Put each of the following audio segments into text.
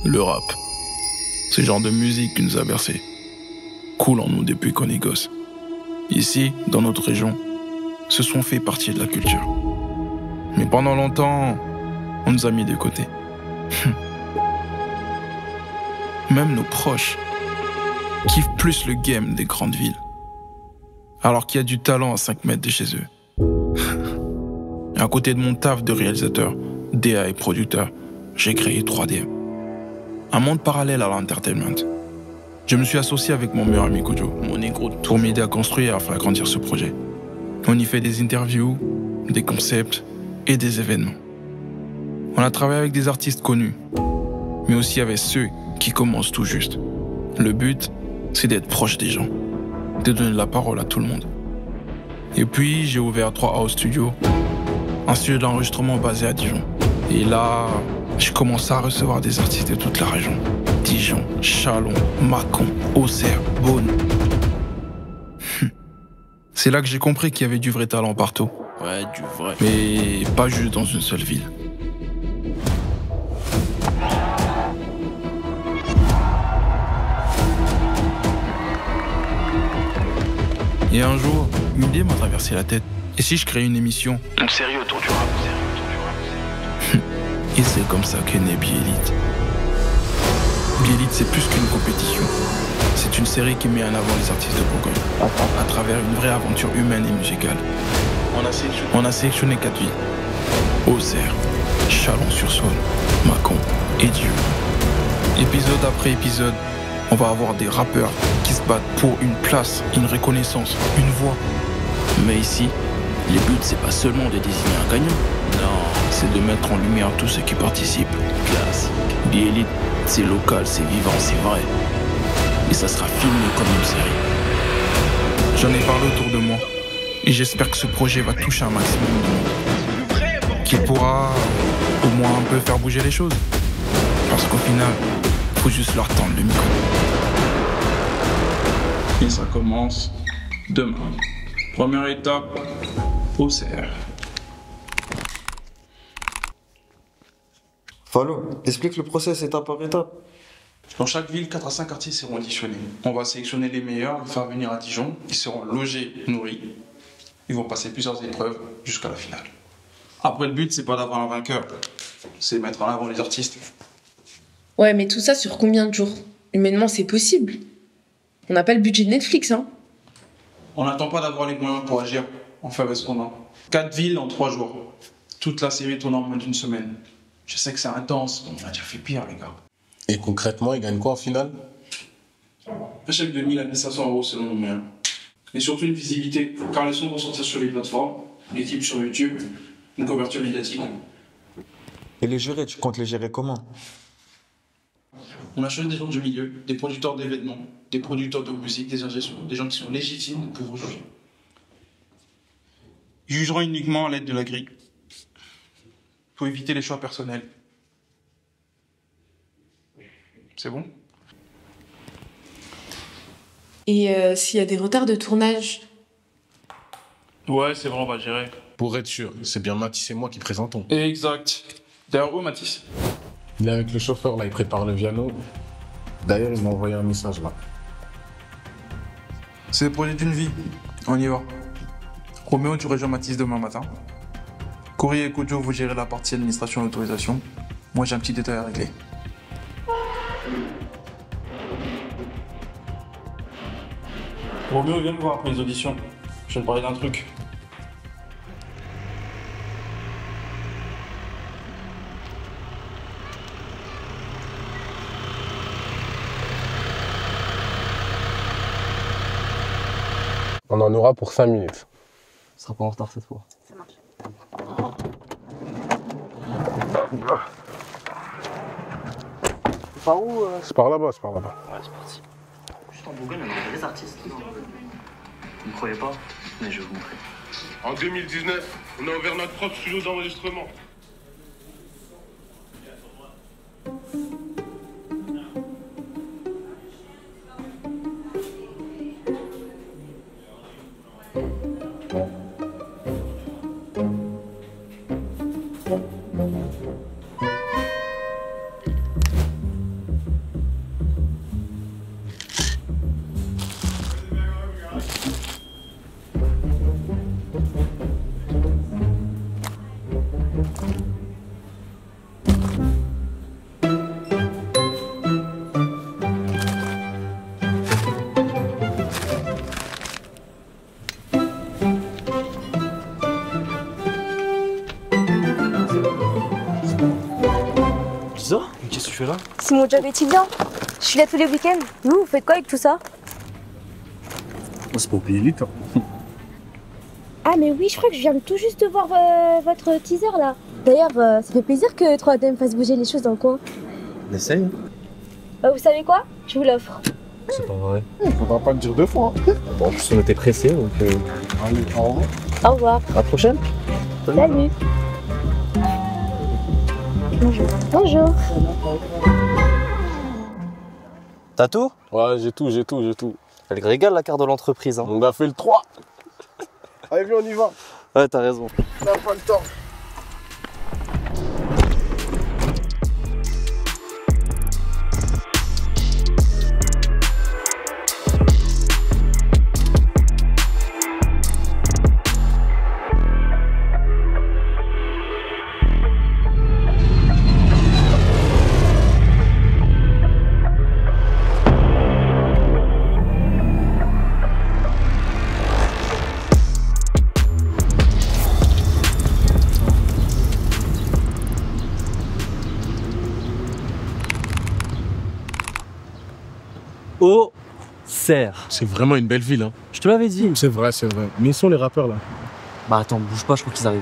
Le rap. C'est le genre de musique qui nous a bercés. Coule en nous depuis qu'on est gosse. Ici, dans notre région, ce sont fait partie de la culture. Mais pendant longtemps, on nous a mis de côté. Même nos proches kiffent plus le game des grandes villes. Alors qu'il y a du talent à 5 mètres de chez eux. À côté de mon taf de réalisateur, DA et producteur, j'ai créé 3DM. Un monde parallèle à l'entertainment. Je me suis associé avec mon meilleur ami Kojo, mon négro, pour m'aider à construire et à faire grandir ce projet. On y fait des interviews, des concepts et des événements. On a travaillé avec des artistes connus, mais aussi avec ceux qui commencent tout juste. Le but, c'est d'être proche des gens, de donner la parole à tout le monde. Et puis, j'ai ouvert 3 House Studios, un studio d'enregistrement basé à Dijon. Et là, j'ai commencé à recevoir des artistes de toute la région. Dijon, Châlons, Mâcon, Auxerre, Beaune. C'est là que j'ai compris qu'il y avait du vrai talent partout. Ouais, du vrai. Mais pas juste dans une seule ville. Et un jour, une idée m'a traversé la tête. Et si je créais une émission? Une série autour du rap. Et c'est comme ça qu'est né Biélite. Biélite, c'est plus qu'une compétition. C'est une série qui met en avant les artistes de Bourgogne, à travers une vraie aventure humaine et musicale. On a sélectionné 4 villes. Auxerre, Chalon-sur-Saône, Mâcon et Dijon. Épisode après épisode, on va avoir des rappeurs qui se battent pour une place, une reconnaissance, une voix. Mais ici, le but, c'est pas seulement de désigner un gagnant. Non, c'est de mettre en lumière tous ceux qui participent. Classique. Biélite, c'est local, c'est vivant, c'est vrai. Et ça sera filmé comme une série. J'en ai parlé autour de moi. Et j'espère que ce projet va toucher un maximum de monde. Qu'il pourra au moins un peu faire bouger les choses. Parce qu'au final, faut juste leur tendre le micro. Et ça commence demain. Première étape, Auxerre. Fallot, explique le process étape par étape. Dans chaque ville, 4 à 5 artistes seront auditionnés. On va sélectionner les meilleurs, les faire venir à Dijon. Ils seront logés, nourris. Ils vont passer plusieurs épreuves jusqu'à la finale. Après, le but, c'est pas d'avoir un vainqueur. C'est de mettre en avant les artistes. Ouais, mais tout ça sur combien de jours? Humainement, c'est possible. On n'a pas le budget de Netflix, hein. On n'attend pas d'avoir les moyens pour agir. On fait avec ce qu'on a. 4 villes en 3 jours. Toute la série tourne en moins d'1 semaine. Je sais que c'est intense, on a déjà fait pire, les gars. Et concrètement, il gagne quoi en finale? Un chèque de 1000 à 1500 euros selon nos moyens. Et surtout une visibilité, car les sons vont sortir sur les plateformes, les clips sur YouTube, une couverture médiatique. Et les jurés, tu comptes les gérer comment? On a choisi des gens du milieu, des producteurs d'événements, des producteurs de musique, des ingé sons, des gens qui sont légitimes pour vous juger. Ils jugeront uniquement à l'aide de la grille. Faut éviter les choix personnels. C'est bon? Et s'il y a des retards de tournage? Ouais, c'est vrai, on va gérer. Pour être sûr, c'est bien Mathis et moi qui présentons. Exact. D'ailleurs, où Mathis? Il est avec le chauffeur, là, il prépare le piano. D'ailleurs, il m'a envoyé un message, là. C'est le projet d'une vie. On y va. Roméo, tu rejoins Mathis demain matin. Courrier et Kojo, vous gérez la partie administration et autorisation. Moi, j'ai un petit détail à régler. Roméo, viens me voir après les auditions. Je vais te parler d'un truc. On en aura pour 5 minutes. On sera pas en retard cette fois. Ça marche. C'est par où C'est par là-bas, c'est par là-bas. Ouais, c'est parti. Juste en Bourgogne, on a des artistes. Vous ne croyez pas? Mais je vais vous montrer. En 2019, on a ouvert notre propre studio d'enregistrement. Lisa, qu'est-ce que tu fais là? C'est mon job étudiant. Je suis là tous les week-ends. Vous faites quoi avec tout ça? C'est pas au pays élite. Ah mais oui, je crois que je viens tout juste de voir votre teaser là. D'ailleurs, ça fait plaisir que 3DM fasse bouger les choses dans le coin. On essaye. Vous savez quoi? Je vous l'offre. C'est pas vrai. Faudra pas le dire 2 fois. Bon, en plus on était pressés donc... Allez, au revoir. Au revoir. À la prochaine. Salut. Bonjour. Bonjour. T'as tout? Ouais, j'ai tout. Elle régale la carte de l'entreprise. Hein. On a fait le 3. Allez, viens, on y va. Ouais, t'as raison. On n'a pas le temps. Auxerre. C'est vraiment une belle ville, hein. Je te l'avais dit. C'est vrai. Mais ils sont les rappeurs, là. Bah attends, bouge pas, je crois qu'ils arrivent.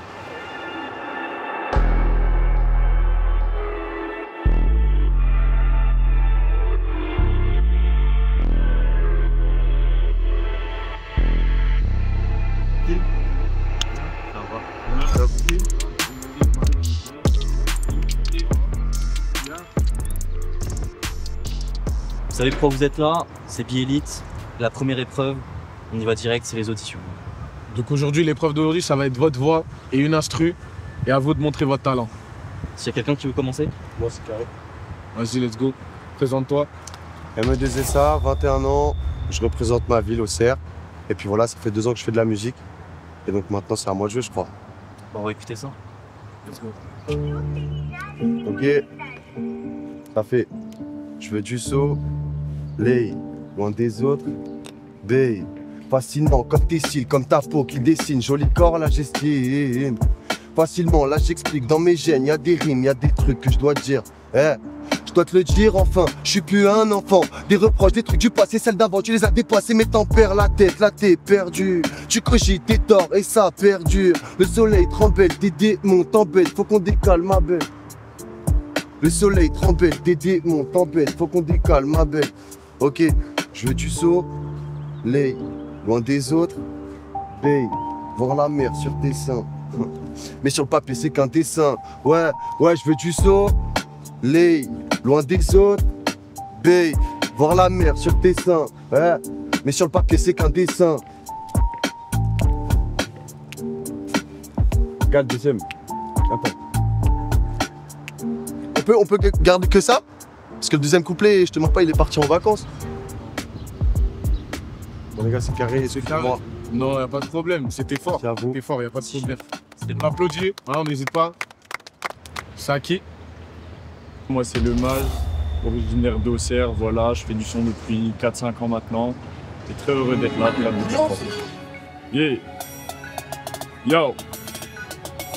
Vous savez pourquoi vous êtes là? C'est Biélite. La première épreuve, on y va direct, c'est les auditions. Donc aujourd'hui, l'épreuve d'aujourd'hui, ça va être votre voix et une instru. Et à vous de montrer votre talent. S'il y a quelqu'un qui veut commencer? Moi, c'est carré. Vas-y, let's go. Présente-toi. ME2SA, 21 ans. Je représente ma ville, Auxerre. Et puis voilà, ça fait 2 ans que je fais de la musique. Et donc maintenant, c'est à moi de jouer, je crois. Bon, on va écouter ça. Let's go. Ok. Ça fait. Je veux du saut. Lay. Loin des autres. Bay. Fascinant comme tes cils, comme ta peau qui dessine. Joli corps, là j'estime. Facilement, là j'explique. Dans mes gènes, y a des rimes, y a des trucs que je dois te dire. Je dois te le dire enfin, je suis plus un enfant. Des reproches, des trucs du passé, celles d'avant, tu les as dépassés, mais t'en perds la tête, là t'es perdu. Tu cogites tes torts et ça perdure. Le soleil tremble, des démons t'embêtent, faut qu'on décale ma belle. Le soleil tremble, des démons t'embêtent, faut qu'on décale ma belle. Ok, je veux du saut, lay, loin des autres, bay, voir la mer sur tes seins. Mais sur le papier c'est qu'un dessin. Ouais, je veux du saut, lay, loin des autres, bay, voir la mer sur tes seins. Ouais, mais sur le papier c'est qu'un dessin. Regarde le deuxième. Attends. On peut garder que ça? Parce que le deuxième couplet, je te mens pas, il est parti en vacances. Bon les gars, c'est carré, c'est carré. Non, y'a pas de problème, c'était fort. C'était fort, y'a pas de problème. On applaudit, on n'hésite pas. Saki. Moi c'est le Mage, originaire d'Auxerre, voilà, je fais du son depuis 4-5 ans maintenant. Je suis très heureux d'être là, Yeah. Yo.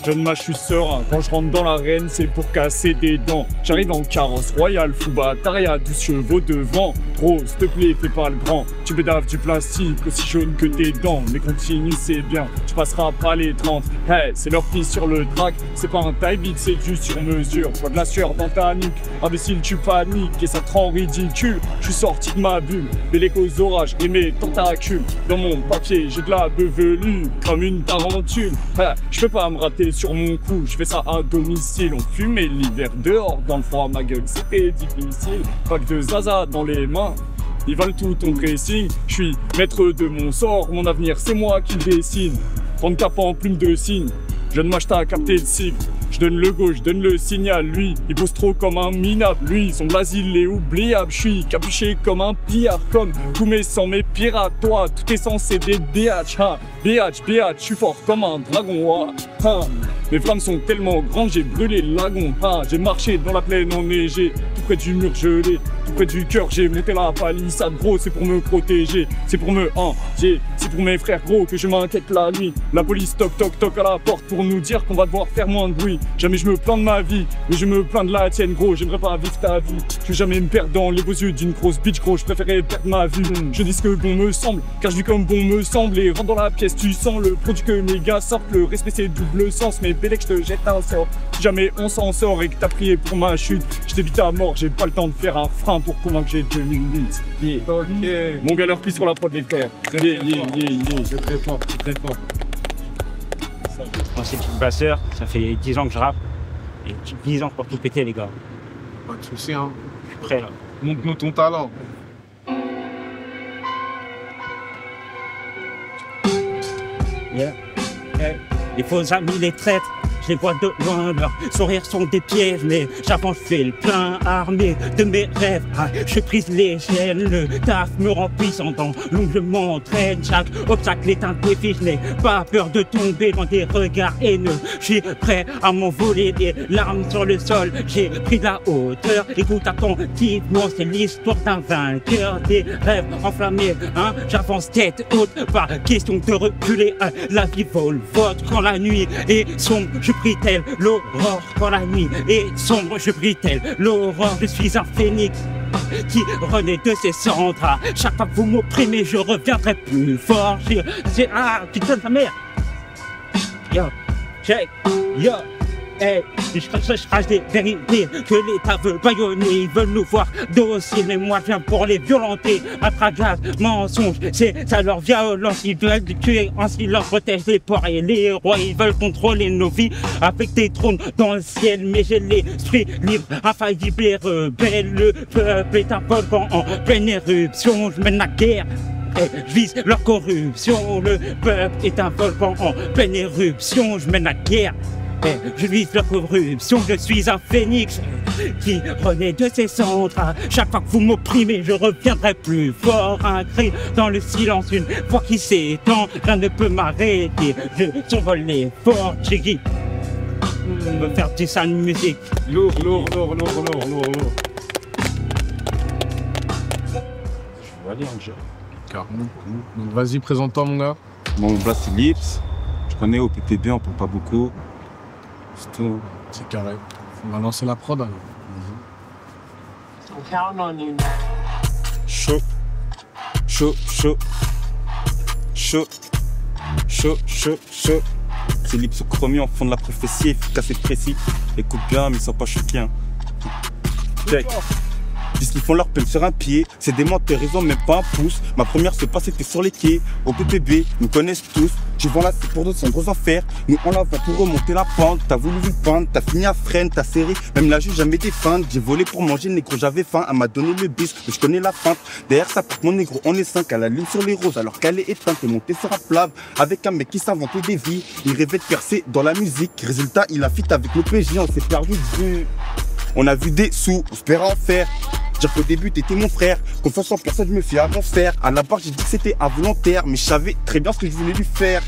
Jeune Mage, je suis serein. Quand je rentre dans l'arène, c'est pour casser des dents. J'arrive en carrosse royale, Fouba, Taria, 12 chevaux devant. Gros, s'il te plaît, fais pas le grand. Tu bédaves du plastique, aussi jaune que tes dents. Mais continue, c'est bien, tu passeras pas les 30. Hey, c'est leur fille sur le track. C'est pas un taille beat, c'est du sur mesure. Vois de la sueur dans ta nuque. Imbécile, tu paniques et ça te rend ridicule. Je suis sorti de ma bulle, bellique aux orages et mes tentacules. Dans mon papier, j'ai de la bevelue, comme une tarentule. Hey, je peux pas me rater sur mon cou, je fais ça à domicile. On fumait l'hiver dehors, dans le froid, ma gueule, c'était difficile. Pack de zaza dans les mains, ils valent tout ton dressing. Je suis maître de mon sort, mon avenir, c'est moi qui le dessine. Prendre cap en plume de cygne, jeune Mage t'a capté le cycle. Je donne le go, je donne le signal, lui, il pose trop comme un minable. Lui, son blasile est oubliable, je suis capuché comme un pillard. Comme tous mes sangs, mes pirates, toi, tout est censé des DH, hein. BH, je suis fort comme un dragon, hein. Mes flammes sont tellement grandes, j'ai brûlé le lagon, hein. J'ai marché dans la plaine enneigée, tout près du mur gelé. tout près du cœur, j'ai monté la palissade, gros, c'est pour me protéger, c'est pour me hanter, c'est pour mes frères, gros, que je m'inquiète la nuit. La police toc toc toc à la porte pour nous dire qu'on va devoir faire moins de bruit. Jamais je me plains de ma vie, mais je me plains de la tienne, gros, j'aimerais pas vivre ta vie. Je vais jamais me perdre dans les beaux yeux d'une grosse bitch, gros, je préférais perdre ma vie. Je dis ce que bon me semble, car je vis comme bon me semble, et rentre dans la pièce, tu sens le produit que mes gars sortent, le respect c'est double sens, mais Bélec, je te jette un sort. Si jamais on s'en sort et que t'as prié pour ma chute, je t'évite à mort, j'ai pas le temps de faire un frein pour convaincre que j'ai 2 minutes. Yeah. Ok. Mon gars leur pisse sur la prod les frères. Yeah. C'est très fort, c'est très fort. Moi c'est Petite Basseur, ça fait 10 ans que je rappe. Et 10 ans pour tout péter les gars. Pas de soucis hein. Je suis prêt là. Montre-nous ton talent. Yeah. Les faux amis, les traîtres, je les vois de loin, leurs sourires sont des pièges, mais j'avance, fais le plein armé de mes rêves. Ah, je brise les chaînes, le taf me rend puissant dans l'ombre, je m'entraîne. Chaque obstacle est un défi, je n'ai pas peur de tomber dans des regards haineux. Je suis prêt à m'envoler, des larmes sur le sol, j'ai pris de la hauteur. Écoute attentivement, c'est l'histoire d'un vainqueur, des rêves enflammés, hein. J'avance tête haute, pas question de reculer, hein. La vie vole vote quand la nuit est sombre, je prie telle l'aurore. Quand la nuit est sombre, je prie telle l'aurore. Je suis un phénix qui renaît de ses cendres. À chaque fois que vous m'opprimez, je reviendrai plus fort. Ah, putain de ta mère. Yo, check, yo. Hey, je crache des vérités que l'État veut bâillonner. Ils veulent nous voir dociles, mais moi je viens pour les violenter. Matraquage, mensonge, c'est ça leur violence. Ils veulent tuer en silence, protègent les porcs et les rois. Ils veulent contrôler nos vies avec des trônes dans le ciel. Mais j'ai l'esprit libre, infaillible et rebelle. Le peuple est un volcan en pleine éruption. Je mène la guerre. Je vise leur corruption. Le peuple est un volcan en pleine éruption. Je mène la guerre. Je vise leur corruption, je suis un phénix qui renaît de ses cendres. À chaque fois que vous m'opprimez, je reviendrai plus fort. Un cri dans le silence, une voix qui s'étend. Rien ne peut m'arrêter, je survole les forts. Chiggy, me faire du sale musique. Lourd. Je vais aller en jeu. Carrément. Donc vas-y, présente-toi mon gars. Mon blast c'est Lips. Je connais au PPB, on parle pas beaucoup. C'est tout. C'est carré. On va lancer la prod alors. Chaud. C'est l'hypsochromie en fond de la prophétie, efficace et précis. Écoute bien, mais ils sont pas choqués. Hein. Check. Puisqu'ils font leur peine sur un pied, c'est des menteurs, ils ont même pas un pouce. Ma première se passe, c'était sur les quais. Au PPB, nous connaissent tous. Tu vends là, c'est pour d'autres, c'est un gros enfer. Nous, on la vend pour remonter la pente. T'as voulu le peindre, t'as fini à freine, t'as serré. Même la juge jamais défendre. J'ai volé pour manger le négro, j'avais faim. Elle m'a donné le bis, mais je connais la feinte. Derrière ça porte mon négro, on est 5 à la lune sur les roses. Alors qu'elle est éteinte, t'es monté sur un plave. Avec un mec qui s'inventait des vies. Il rêvait de percer dans la musique. Résultat, il a fit avec l'OPJ, on s'est perdu de vue. On a vu des sous, on espérait en faire. Dire qu'au début t'étais mon frère, confiance en personne je me fie à mon frère. À la barre j'ai dit que c'était involontaire, mais je savais très bien ce que je voulais lui faire.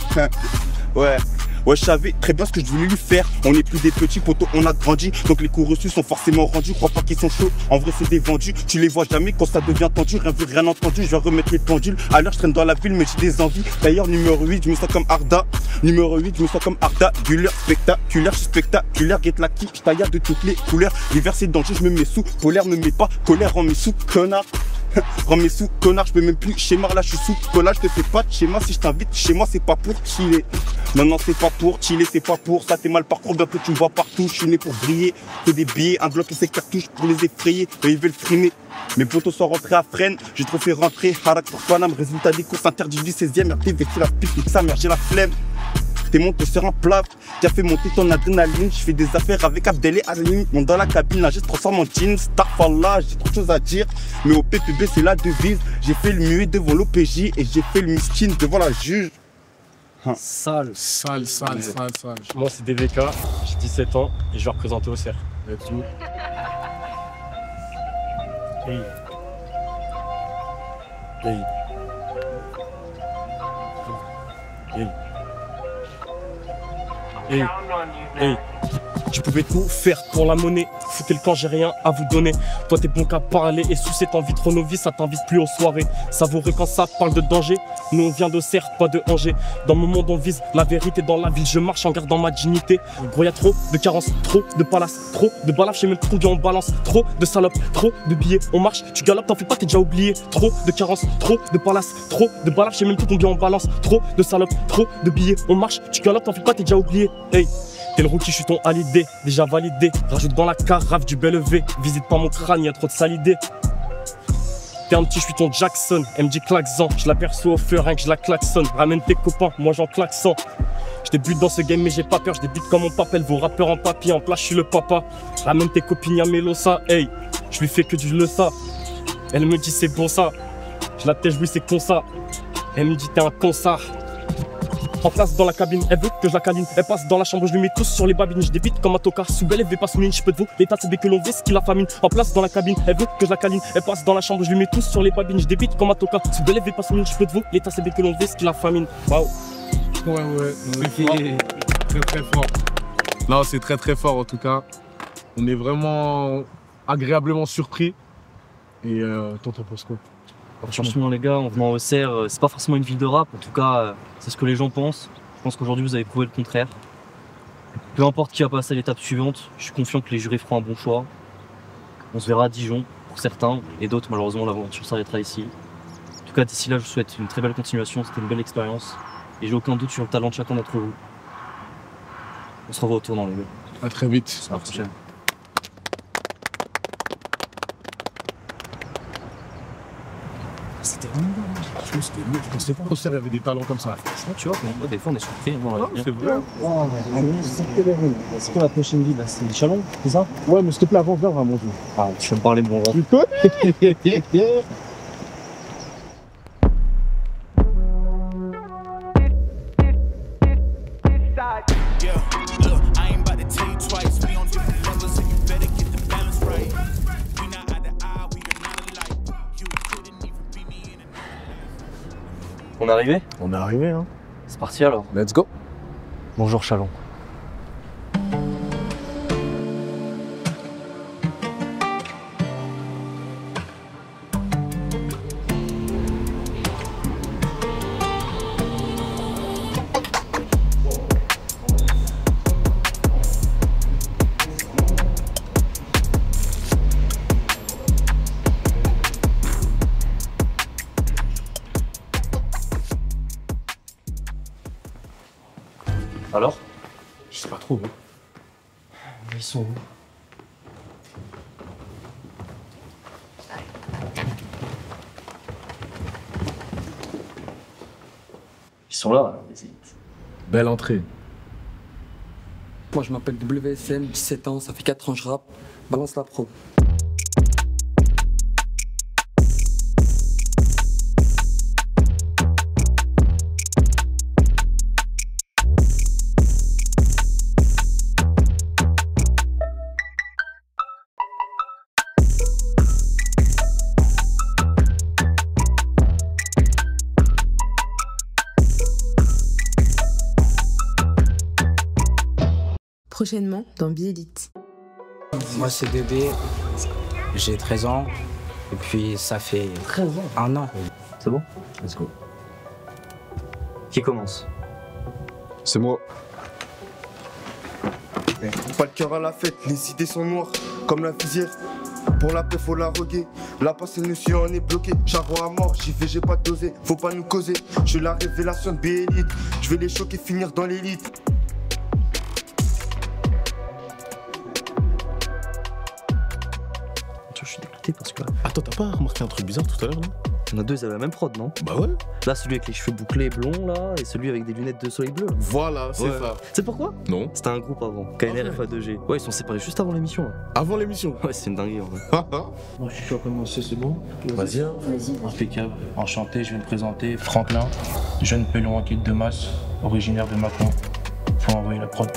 Ouais, je savais très bien ce que je voulais lui faire. On n'est plus des petits potos, on a grandi. Donc les coups reçus sont forcément rendus. Crois pas qu'ils sont chauds, en vrai c'est des vendus. Tu les vois jamais quand ça devient tendu. Rien vu, rien entendu, je vais remettre les pendules. À l'heure je traîne dans la ville mais j'ai des envies. D'ailleurs numéro 8, je me sens comme Arda. Numéro 8, je me sens comme Arda. Gulaire, spectaculaire, je suis spectaculaire. Get la qui, je taillade de toutes les couleurs. L'hiver c'est danger, je me mets sous. Polaire me met pas, colère rend mes sous, connard. Rends mes sous, connard, je peux même plus schéma, là je suis sous collage, je te fais pas de schéma, si je t'invite chez moi c'est pas pour chiller. Non, c'est pas pour chiller, c'est pas pour ça, t'es mal parcours, bientôt tu me vois partout, je suis né pour briller. Que des billets, un bloc et ses cartouches pour les effrayer, eux ils veulent frimer. Mes potos sont rentrés à Fresnes, j'ai trop fait rentrer, Harak pour Paname, résultat des courses interdits du 16e, RTV, c'est la pute, ça merde, j'ai la flemme. T'es monté sur un plat qui a fait monter ton adrénaline. Je fais des affaires avec Abdel et Aline. Bon, dans la cabine, là, je transforme en jean. Starfallah, j'ai trop de choses à dire. Mais au PPB, c'est la devise. J'ai fait le muet devant l'OPJ et j'ai fait le miskin devant la juge. Sale. Moi, c'est DVK, j'ai 17 ans et je vais représenter au CERF. Let's go. Hey. Je pouvais tout faire pour la monnaie. Foutez le camp, j'ai rien à vous donner. Toi t'es bon qu'à parler et sous cette envie trop novice, ça t'invite plus aux soirées. Savoureux quand ça parle de danger. Nous on vient d'Auxerre, pas de Angers. Dans mon monde on vise la vérité, dans la ville je marche en gardant ma dignité. Gros y'a trop de carences, trop de palaces, trop de balafres, j'ai même plus combien on balance. Trop de salopes, trop de billets, on marche, tu galopes, t'en fais pas, t'es déjà oublié. Trop de carences, trop de palaces, trop de balafres, j'ai même plus combien on balance. Trop de salopes, trop de billets, on marche, tu galopes, t'en fais pas, t'es déjà oublié. Hey, t'es le rookie, je suis ton halidé, déjà validé. Rajoute dans la carafe du bel EV, visite pas mon crâne, y'a trop de sale idée. T'es un petit, je suis ton Jackson, MJ klaxon. Je l'aperçois au feu, rien que je la klaxonne. Ramène tes copains, moi j'en klaxon. Je débute dans ce game mais j'ai pas peur, je débute comme mon papel. Vos rappeurs en papier, en place je suis le papa. Ramène tes copines à Melosa, hey. Je lui fais que du le ça. Elle me dit c'est bon ça. Je la tèche, oui c'est con ça. Elle me dit t'es un concert. En place dans la cabine, elle veut que je la câline. Elle passe dans la chambre, je lui mets tous sur les babines. Je débite comme un tocard, sous belle, elle veut pas souligner. Je peux de vous, l'état c'est dès que l'on vit ce qui la famine. En place dans la cabine, elle veut que je la câline. Elle passe dans la chambre, je lui mets tous sur les babines. Je débite comme un tocard, sous belle, elle veut pas souligner. Je peux de vous, l'état c'est dès que l'on vit ce qui la famine. Waouh. Ouais, c'est fort. Très très fort. Non, c'est très très fort en tout cas. On est vraiment agréablement surpris. Et toi, t'en penses quoi? Franchement les gars, en venant au Auxerre, c'est pas forcément une ville de rap, en tout cas c'est ce que les gens pensent. Je pense qu'aujourd'hui vous avez prouvé le contraire. Peu importe qui va passer à l'étape suivante, je suis confiant que les jurys feront un bon choix. On se verra à Dijon pour certains, et d'autres malheureusement l'aventure s'arrêtera ici. En tout cas d'ici là je vous souhaite une très belle continuation, c'était une belle expérience. Et j'ai aucun doute sur le talent de chacun d'entre vous. On se revoit au tournant les gars. À très vite. À la prochaine. C'était vraiment bien. Je pensais pas qu'Auxerre il y avait des talents comme ça. Tu vois, des fois on est surpris. C'est vrai. C'est quoi la prochaine ville là? C'est Chalon, c'est ça? Ouais, mais s'il te plaît, avant, viens vraiment. Ah, tu vas me parler bon. Tu connais? On est arrivé? On est arrivé, hein. C'est parti alors. Let's go. Bonjour Chalon. Alors? Je sais pas trop. Hein. Ils sont où? Ils sont là. Belle entrée. Moi je m'appelle WSM, 17 ans, ça fait 4 ans que je rappe. Balance la pro. Prochainement dans Biélite. Moi c'est Bébé, j'ai 13 ans et puis ça fait 13 ans. Un an. C'est bon? Let's go. Qui commence? C'est moi. Pas le cœur à la fête, les idées sont noires comme la visière. Pour la paix faut la reguer, la passe nous suit, on est bloqué. Charbon à mort, j'y vais, j'ai pas dosé, faut pas nous causer. Je suis la révélation de Biélite, je vais les choquer, finir dans l'élite. Je suis dégoûté parce que... Attends, t'as pas remarqué un truc bizarre tout à l'heure, non? Il y en a deux, ils avaient la même prod, non? Bah ouais. Là, celui avec les cheveux bouclés blonds, là, et celui avec des lunettes de soleil bleu. Là. Voilà, c'est ça. C'est pourquoi? Non. C'était un groupe avant, KNR FA2G. Ouais, ils sont séparés juste avant l'émission. Là. Avant l'émission? Ouais, c'est une dinguerie en vrai. Moi, je suis sûr de commencer, c'est bon? Vas-y. Impeccable. Enchanté, je vais me présenter. Franklin, jeune pelon en kit de masse, originaire de Mâcon. Faut envoyer la prod.